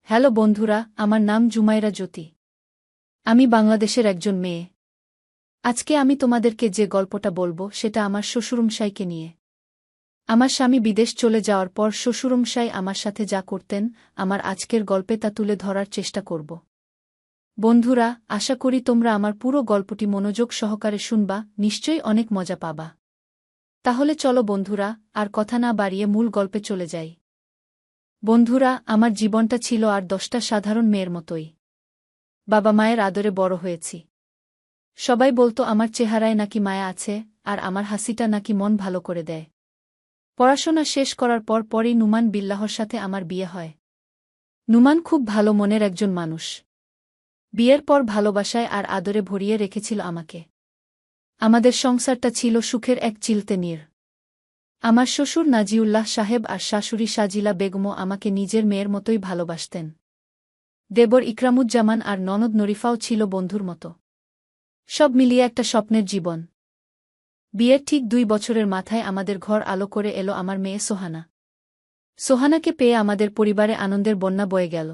Hello বন্ধুরা, আমার নাম জুমাইরা জ্যোতি। আমি বাংলাদেশের একজন মেয়ে। আজকে আমি তোমাদেরকে যে গল্পটা বলবো সেটা আমার শ্বশুরমশাইকে নিয়ে। আমার স্বামী বিদেশ চলে যাওয়ার পর শ্বশুরমশাই আমার সাথে যা করতেন, আমার আজকের গল্পে তা তুলে ধরার চেষ্টা করব। বন্ধুরা, আশা করি তোমরা আমার পুরো গল্পটি মনোযোগ সহকারে শুনবা, নিশ্চয়ই অনেক মজা পাবা। তাহলে চলো বন্ধুরা, আর কথা না বাড়িয়ে মূল গল্পে চলে যাই। বন্ধুরা, আমার জীবনটা ছিল আর 10টা সাধারণ মেয়ের মতোই। বাবা মায়ের আদরে বড় হয়েছি। সবাই বলতো আমার চেহারায় নাকি মায়া আছে, আর আমার হাসিটা নাকি মন ভালো করে দেয়। পড়াশোনা শেষ করার পরই নুমান বিল্লাহর সাথে আমার বিয়ে হয়। নুমান খুব ভালো মনের একজন মানুষ। বিয়ের পর ভালোবাসায় আর আদরে ভরিয়ে রেখেছিল আমাকে। আমাদের সংসারটা ছিল সুখের এক চিলতে নীড়। আমার শ্বশুর নাজিউল্লাহ সাহেব আর শাশুড়ি সাজিলা বেগমও আমাকে নিজের মেয়ের মতোই ভালোবাসতেন। দেবর ইকরামুজ্জামান আর ননদ নরিফাও ছিল বন্ধুর মতো। সব মিলিয়ে একটা স্বপ্নের জীবন। বিয়ের ঠিক 2 বছরের মাথায় আমাদের ঘর আলো করে এলো আমার মেয়ে সোহানা। সোহানাকে পেয়ে আমাদের পরিবারে আনন্দের বন্যা বয়ে গেল।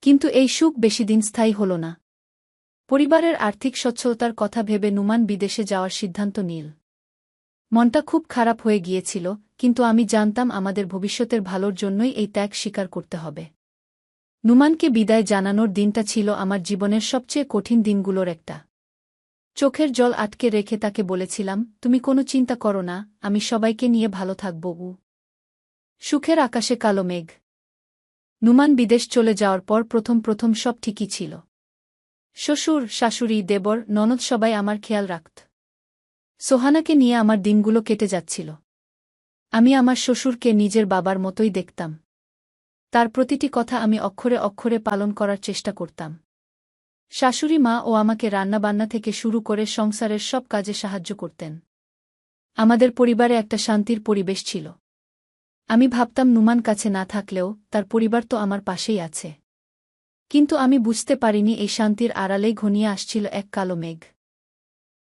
কিন্তু এই সুখ বেশিদিন স্থায়ী হল না। পরিবারের আর্থিক সচ্ছলতার কথা ভেবে নুমান বিদেশে যাওয়ার সিদ্ধান্ত নিল। মনটা খুব খারাপ হয়ে গিয়েছিল, কিন্তু আমি জানতাম আমাদের ভবিষ্যতের ভালোর জন্যই এই ত্যাগ স্বীকার করতে হবে। নুমানকে বিদায় জানানোর দিনটা ছিল আমার জীবনের সবচেয়ে কঠিন দিনগুলোর একটা। চোখের জল আটকে রেখে তাকে বলেছিলাম, তুমি কোনো চিন্তা করো না, আমি সবাইকে নিয়ে ভালো থাকব। সুখের আকাশে কালো মেঘ। নুমান বিদেশ চলে যাওয়ার পর প্রথম সব ঠিকই ছিল। শ্বশুর, শাশুড়ি, দেবর, ননদ সবাই আমার খেয়াল রাখত। সোহানাকে নিয়ে আমার দিনগুলো কেটে যাচ্ছিল। আমি আমার শ্বশুরকে নিজের বাবার মতোই দেখতাম। তার প্রতিটি কথা আমি অক্ষরে অক্ষরে পালন করার চেষ্টা করতাম। শাশুড়ি মা ও আমাকে রান্নাবান্না থেকে শুরু করে সংসারের সব কাজে সাহায্য করতেন। আমাদের পরিবারে একটা শান্তির পরিবেশ ছিল। আমি ভাবতাম নুমান কাছে না থাকলেও তার পরিবার তো আমার পাশেই আছে। কিন্তু আমি বুঝতে পারিনি এই শান্তির আড়ালেই ঘনিয়ে আসছিল এক কালো মেঘ।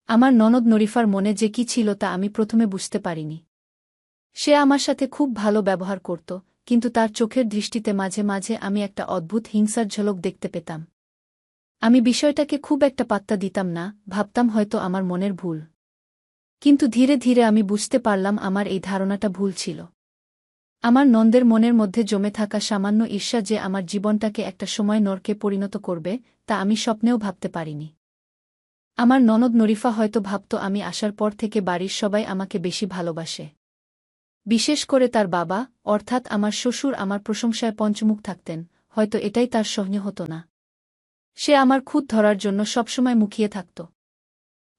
আমার ননদ নরিফার মনে যে কি ছিল তা আমি প্রথমে বুঝতে পারিনি। সে আমার সাথে খুব ভালো ব্যবহার করত, কিন্তু তার চোখের দৃষ্টিতে মাঝে মাঝে আমি একটা অদ্ভুত হিংসার ঝলক দেখতে পেতাম। আমি বিষয়টাকে খুব একটা পাত্তা দিতাম না, ভাবতাম হয়তো আমার মনের ভুল। কিন্তু ধীরে ধীরে আমি বুঝতে পারলাম আমার এই ধারণাটা ভুল ছিল। আমার নন্দের মনের মধ্যে জমে থাকা সামান্য ঈর্ষা যে আমার জীবনটাকে একটা সময় নরকে পরিণত করবে, তা আমি স্বপ্নেও ভাবতে পারিনি। আমার ননদ নরিফা হয়তো ভাবত আমি আসার পর থেকে বাড়ির সবাই আমাকে বেশি ভালোবাসে। বিশেষ করে তার বাবা, অর্থাৎ আমার শ্বশুর আমার প্রশংসায় পঞ্চমুখ থাকতেন, হয়তো এটাই তার সহ্য হতো না। সে আমার খুঁত ধরার জন্য সবসময় মুখিয়ে থাকত।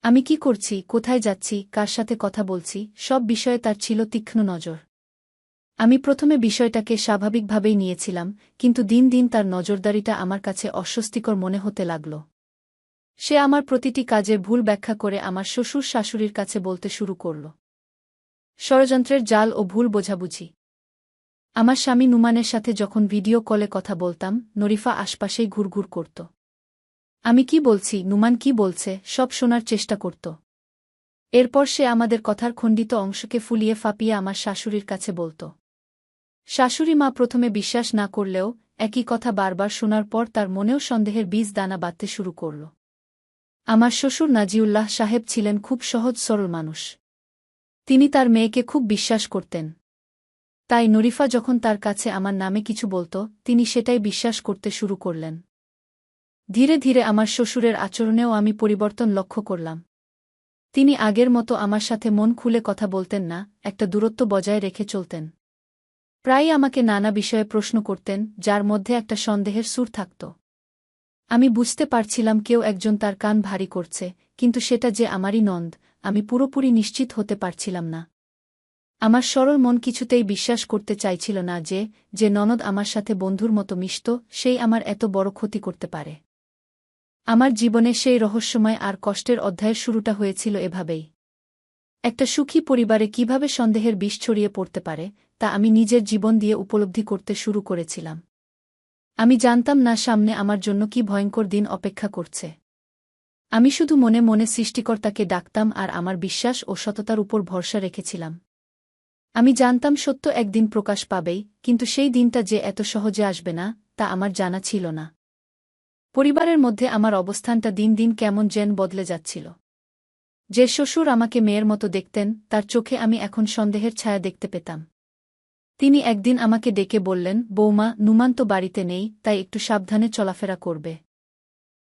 আমি কি করছি, কোথায় যাচ্ছি, কার সাথে কথা বলছি, সব বিষয়ে তার ছিল তীক্ষ্ণ নজর। আমি প্রথমে বিষয়টাকে স্বাভাবিকভাবেই নিয়েছিলাম, কিন্তু দিন দিন তার নজরদারিটা আমার কাছে অস্বস্তিকর মনে হতে লাগল। সে আমার প্রতিটি কাজের ভুল ব্যাখ্যা করে আমার শ্বশুর শাশুড়ির কাছে বলতে শুরু করল। ষড়যন্ত্রের জাল ও ভুল বোঝাবুঝি। আমার স্বামী নুমানের সাথে যখন ভিডিও কলে কথা বলতাম, নরিফা আশপাশেই ঘুরঘুর করত। আমি কি বলছি, নুমান কি বলছে, সব শোনার চেষ্টা করত। এরপর সে আমাদের কথার খণ্ডিত অংশকে ফুলিয়ে ফাঁপিয়ে আমার শাশুড়ির কাছে বলত। শাশুড়ি মা প্রথমে বিশ্বাস না করলেও একই কথা বারবার শোনার পর তার মনেও সন্দেহের বীজ দানা বাঁধতে শুরু করল। আমার শ্বশুর নাজিউল্লাহ সাহেব ছিলেন খুব সহজ সরল মানুষ। তিনি তার মেয়েকে খুব বিশ্বাস করতেন। তাই নরিফা যখন তার কাছে আমার নামে কিছু বলত, তিনি সেটাই বিশ্বাস করতে শুরু করলেন। ধীরে ধীরে আমার শ্বশুরের আচরণেও আমি পরিবর্তন লক্ষ্য করলাম। তিনি আগের মতো আমার সাথে মন খুলে কথা বলতেন না, একটা দূরত্ব বজায় রেখে চলতেন। প্রায়ই আমাকে নানা বিষয়ে প্রশ্ন করতেন, যার মধ্যে একটা সন্দেহের সুর থাকত। আমি বুঝতে পারছিলাম কেউ একজন তার কান ভারী করছে, কিন্তু সেটা যে আমারই নন্দ, আমি পুরোপুরি নিশ্চিত হতে পারছিলাম না। আমার সরল মন কিছুতেই বিশ্বাস করতে চাইছিল না যে ননদ আমার সাথে বন্ধুর মতো মিশত, সেই আমার এত বড় ক্ষতি করতে পারে। আমার জীবনে সেই রহস্যময় আর কষ্টের অধ্যায়ের শুরুটা হয়েছিল এভাবেই। একটা সুখী পরিবারে কিভাবে সন্দেহের বিষ ছড়িয়ে পড়তে পারে, তা আমি নিজের জীবন দিয়ে উপলব্ধি করতে শুরু করেছিলাম। আমি জানতাম না সামনে আমার জন্য কি ভয়ঙ্কর দিন অপেক্ষা করছে। আমি শুধু মনে মনে সৃষ্টিকর্তাকে ডাকতাম আর আমার বিশ্বাস ও সততার উপর ভরসা রেখেছিলাম। আমি জানতাম সত্য একদিন প্রকাশ পাবেই, কিন্তু সেই দিনটা যে এত সহজে আসবে না, তা আমার জানা ছিল না। পরিবারের মধ্যে আমার অবস্থানটা দিন দিন কেমন যেন বদলে যাচ্ছিল। যে শ্বশুর আমাকে মেয়ের মতো দেখতেন, তার চোখে আমি এখন সন্দেহের ছায়া দেখতে পেতাম। তিনি একদিন আমাকে ডেকে বললেন, বৌমা, নুমান তো বাড়িতে নেই, তাই একটু সাবধানে চলাফেরা করবে।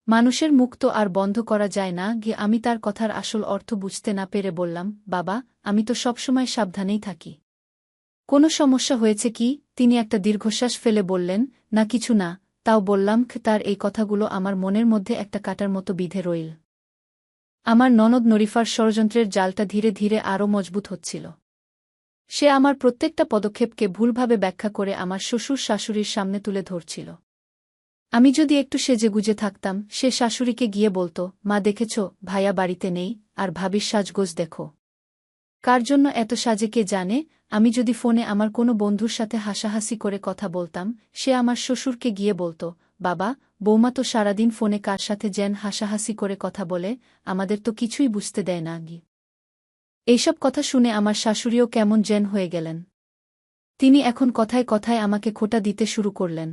মানুষের মুখ তো আর বন্ধ করা যায় না। গিয়ে আমি তার কথার আসল অর্থ বুঝতে না পেরে বললাম, বাবা, আমি তো সবসময় সাবধানেই থাকি। কোনো সমস্যা হয়েছে কি? তিনি একটা দীর্ঘশ্বাস ফেলে বললেন, না কিছু না। তাও বললাম, তার এই কথাগুলো আমার মনের মধ্যে একটা কাঁটার মতো বিঁধে রইল। আমার ননদ নরিফার ষড়যন্ত্রের জালটা ধীরে ধীরে আরও মজবুত হচ্ছিল। সে আমার প্রত্যেকটা পদক্ষেপকে ভুলভাবে ব্যাখ্যা করে আমার শ্বশুর শাশুড়ির সামনে তুলে ধরছিল। আমি যদি একটু সেজেগুজে থাকতাম, সে শাশুড়িকে গিয়ে বলত, মা দেখেছ, ভাইয়া বাড়িতে নেই, আর ভাবির সাজগোজ দেখো। কার জন্য এত সাজে কে জানে। আমি যদি ফোনে আমার কোনো বন্ধুর সাথে হাসাহাসি করে কথা বলতাম, সে আমার শ্বশুরকে গিয়ে বলত, বাবা, বৌমা তো সারাদিন ফোনে কার সাথে যেন হাসাহাসি করে কথা বলে, আমাদের তো কিছুই বুঝতে দেয় না। এইসব কথা শুনে আমার শাশুড়িও কেমন যেন হয়ে গেলেন। তিনি এখন কথায় কথায় আমাকে খোঁটা দিতে শুরু করলেন।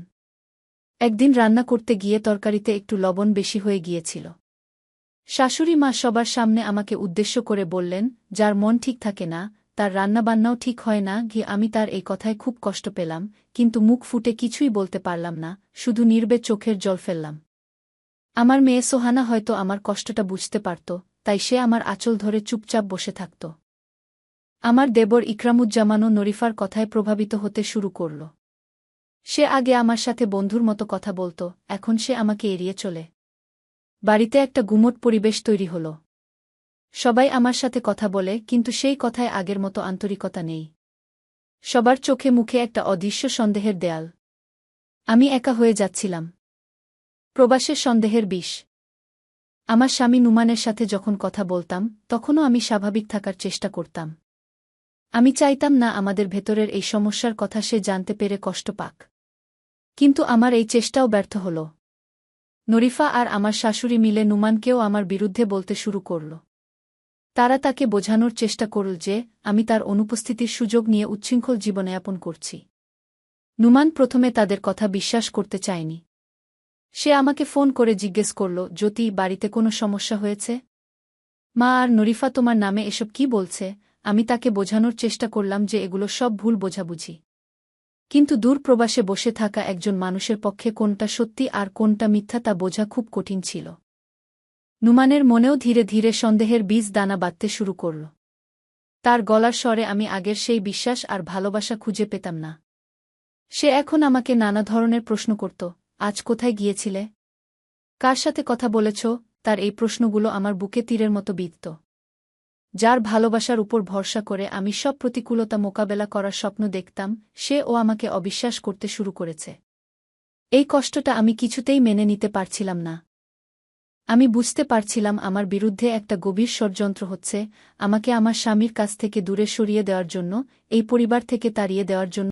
একদিন রান্না করতে গিয়ে তরকারিতে একটু লবণ বেশি হয়ে গিয়েছিল। শাশুড়ি মা সবার সামনে আমাকে উদ্দেশ্য করে বললেন, যার মন ঠিক থাকে না, তার রান্নাবান্নাও ঠিক হয় না। আমি তার এই কথায় খুব কষ্ট পেলাম, কিন্তু মুখ ফুটে কিছুই বলতে পারলাম না, শুধু নির্বে চোখের জল ফেললাম। আমার মেয়ে সোহানা হয়তো আমার কষ্টটা বুঝতে পারত, তাই সে আমার আঁচল ধরে চুপচাপ বসে থাকত। আমার দেবর ইকরামুজ্জামানও নরিফার কথায় প্রভাবিত হতে শুরু করল। সে আগে আমার সাথে বন্ধুর মতো কথা বলত, এখন সে আমাকে এড়িয়ে চলে। বাড়িতে একটা গুমোট পরিবেশ তৈরি হল। সবাই আমার সাথে কথা বলে, কিন্তু সেই কথায় আগের মতো আন্তরিকতা নেই। সবার চোখে মুখে একটা অদৃশ্য সন্দেহের দেয়াল। আমি একা হয়ে যাচ্ছিলাম। প্রবাসের সন্দেহের বিষ। আমার স্বামী নুমানের সাথে যখন কথা বলতাম, তখনও আমি স্বাভাবিক থাকার চেষ্টা করতাম। আমি চাইতাম না আমাদের ভেতরের এই সমস্যার কথা সে জানতে পেরে কষ্ট পাক। কিন্তু আমার এই চেষ্টাও ব্যর্থ হল। নরিফা আর আমার শাশুড়ি মিলে নুমানকেও আমার বিরুদ্ধে বলতে শুরু করল। তারা তাকে বোঝানোর চেষ্টা করল যে, আমি তার অনুপস্থিতির সুযোগ নিয়ে উচ্ছৃঙ্খল জীবনযাপন করছি। নুমান প্রথমে তাদের কথা বিশ্বাস করতে চায়নি। সে আমাকে ফোন করে জিজ্ঞেস করল, জ্যোতি, বাড়িতে কোনো সমস্যা হয়েছে? মা আর নরিফা তোমার নামে এসব কি বলছে? আমি তাকে বোঝানোর চেষ্টা করলাম যে এগুলো সব ভুল বোঝাবুঝি। কিন্তু দূর প্রবাসে বসে থাকা একজন মানুষের পক্ষে কোনটা সত্যি আর কোনটা মিথ্যা তা বোঝা খুব কঠিন ছিল। নুমানের মনেও ধীরে ধীরে সন্দেহের বীজ দানা বাঁধতে শুরু করল। তার গলার স্বরে আমি আগের সেই বিশ্বাস আর ভালোবাসা খুঁজে পেতাম না। সে এখন আমাকে নানা ধরনের প্রশ্ন করত, আজ কোথায় গিয়েছিলে? কার সাথে কথা বলেছ? তার এই প্রশ্নগুলো আমার বুকে তীরের মতো বিঁধত। যার ভালোবাসার উপর ভরসা করে আমি সব প্রতিকূলতা মোকাবেলা করার স্বপ্ন দেখতাম, সে ও আমাকে অবিশ্বাস করতে শুরু করেছে। এই কষ্টটা আমি কিছুতেই মেনে নিতে পারছিলাম না। আমি বুঝতে পারছিলাম আমার বিরুদ্ধে একটা গভীর ষড়যন্ত্র হচ্ছে, আমাকে আমার স্বামীর কাছ থেকে দূরে সরিয়ে দেওয়ার জন্য, এই পরিবার থেকে তাড়িয়ে দেওয়ার জন্য।